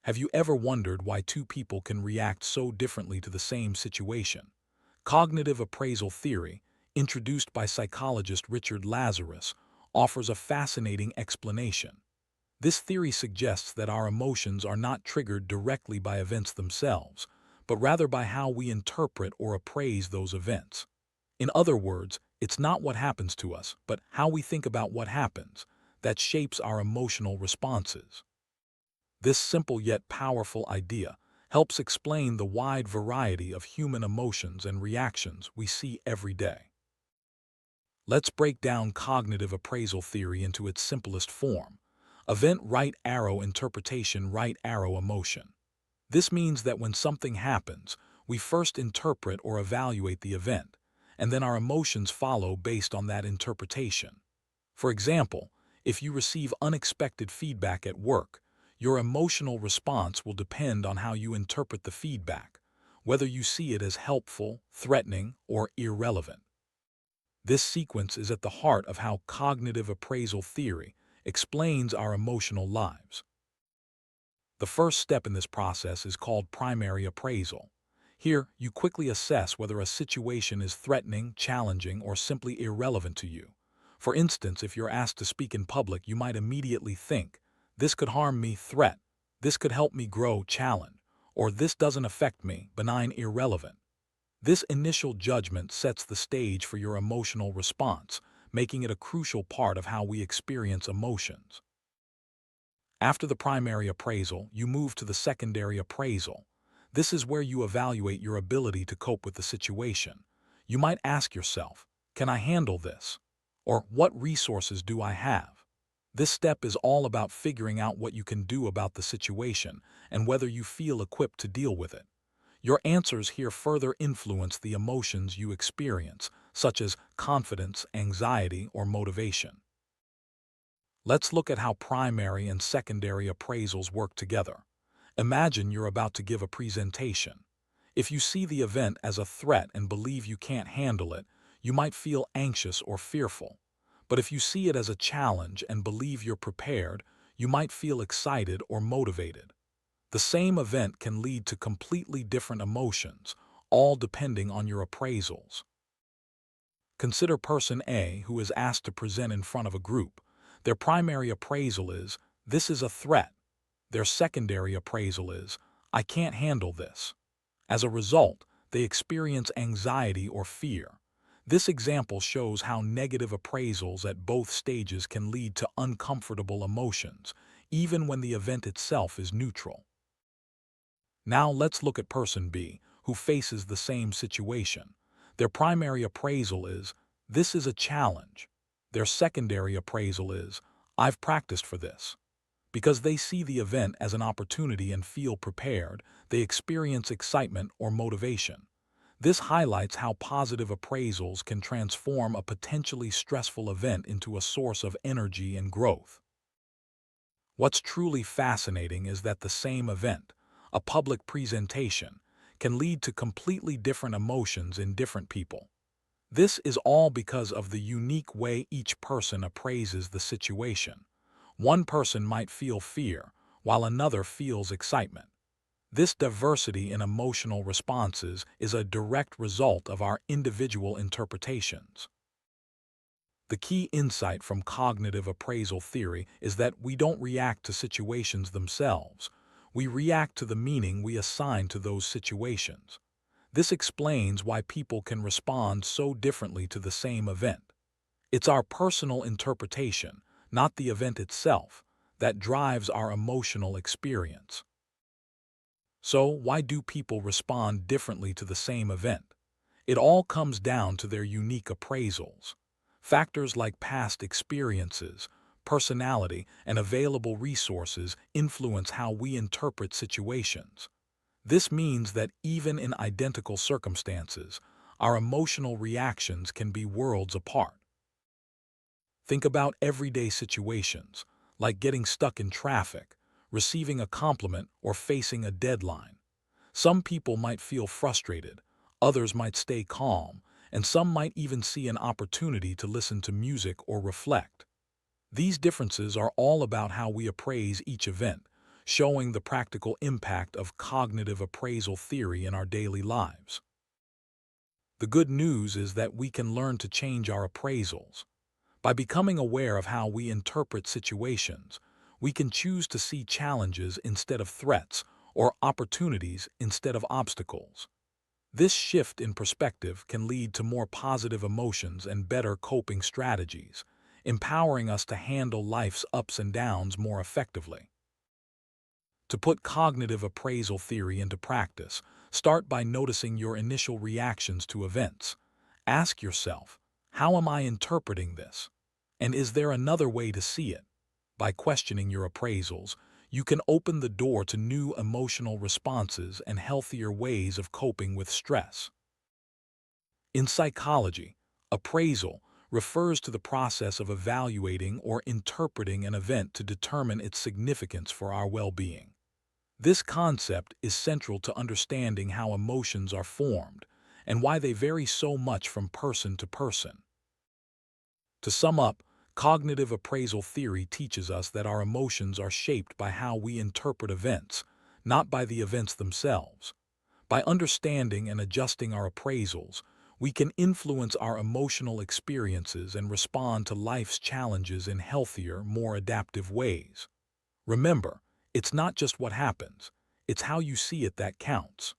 Have you ever wondered why two people can react so differently to the same situation? Cognitive appraisal theory, introduced by psychologist Richard Lazarus, offers a fascinating explanation. This theory suggests that our emotions are not triggered directly by events themselves, but rather by how we interpret or appraise those events. In other words, it's not what happens to us, but how we think about what happens, that shapes our emotional responses. This simple yet powerful idea helps explain the wide variety of human emotions and reactions we see every day. Let's break down cognitive appraisal theory into its simplest form. Event right arrow interpretation, right arrow emotion. This means that when something happens, we first interpret or evaluate the event, and then our emotions follow based on that interpretation. For example, if you receive unexpected feedback at work, your emotional response will depend on how you interpret the feedback, whether you see it as helpful, threatening, or irrelevant. This sequence is at the heart of how cognitive appraisal theory explains our emotional lives. The first step in this process is called primary appraisal. Here, you quickly assess whether a situation is threatening, challenging, or simply irrelevant to you. For instance, if you're asked to speak in public, you might immediately think, this could harm me, threat; this could help me grow, challenge; or this doesn't affect me, benign, irrelevant. This initial judgment sets the stage for your emotional response, making it a crucial part of how we experience emotions. After the primary appraisal, you move to the secondary appraisal. This is where you evaluate your ability to cope with the situation. You might ask yourself, can I handle this? Or what resources do I have? This step is all about figuring out what you can do about the situation and whether you feel equipped to deal with it. Your answers here further influence the emotions you experience, such as confidence, anxiety, or motivation. Let's look at how primary and secondary appraisals work together. Imagine you're about to give a presentation. If you see the event as a threat and believe you can't handle it, you might feel anxious or fearful. But if you see it as a challenge and believe you're prepared, you might feel excited or motivated. The same event can lead to completely different emotions, all depending on your appraisals. Consider person A, who is asked to present in front of a group. Their primary appraisal is, this is a threat. Their secondary appraisal is, I can't handle this. As a result, they experience anxiety or fear. This example shows how negative appraisals at both stages can lead to uncomfortable emotions, even when the event itself is neutral. Now let's look at person B, who faces the same situation. Their primary appraisal is, this is a challenge. Their secondary appraisal is, I've practiced for this. Because they see the event as an opportunity and feel prepared, they experience excitement or motivation. This highlights how positive appraisals can transform a potentially stressful event into a source of energy and growth. What's truly fascinating is that the same event, a public presentation, can lead to completely different emotions in different people. This is all because of the unique way each person appraises the situation. One person might feel fear, while another feels excitement. This diversity in emotional responses is a direct result of our individual interpretations. The key insight from cognitive appraisal theory is that we don't react to situations themselves. We react to the meaning we assign to those situations. This explains why people can respond so differently to the same event. It's our personal interpretation, not the event itself, that drives our emotional experience. So, why do people respond differently to the same event? It all comes down to their unique appraisals. Factors like past experiences, personality, and available resources influence how we interpret situations. This means that even in identical circumstances, our emotional reactions can be worlds apart. Think about everyday situations, like getting stuck in traffic, receiving a compliment, or facing a deadline. Some people might feel frustrated, others might stay calm, and some might even see an opportunity to listen to music or reflect. These differences are all about how we appraise each event, showing the practical impact of cognitive appraisal theory in our daily lives. The good news is that we can learn to change our appraisals. By becoming aware of how we interpret situations, we can choose to see challenges instead of threats or opportunities instead of obstacles. This shift in perspective can lead to more positive emotions and better coping strategies, empowering us to handle life's ups and downs more effectively. To put cognitive appraisal theory into practice, start by noticing your initial reactions to events. Ask yourself, how am I interpreting this? And is there another way to see it? By questioning your appraisals, you can open the door to new emotional responses and healthier ways of coping with stress. In psychology, appraisal refers to the process of evaluating or interpreting an event to determine its significance for our well-being. This concept is central to understanding how emotions are formed and why they vary so much from person to person. To sum up, cognitive appraisal theory teaches us that our emotions are shaped by how we interpret events, not by the events themselves. By understanding and adjusting our appraisals, we can influence our emotional experiences and respond to life's challenges in healthier, more adaptive ways. Remember, it's not just what happens, it's how you see it that counts.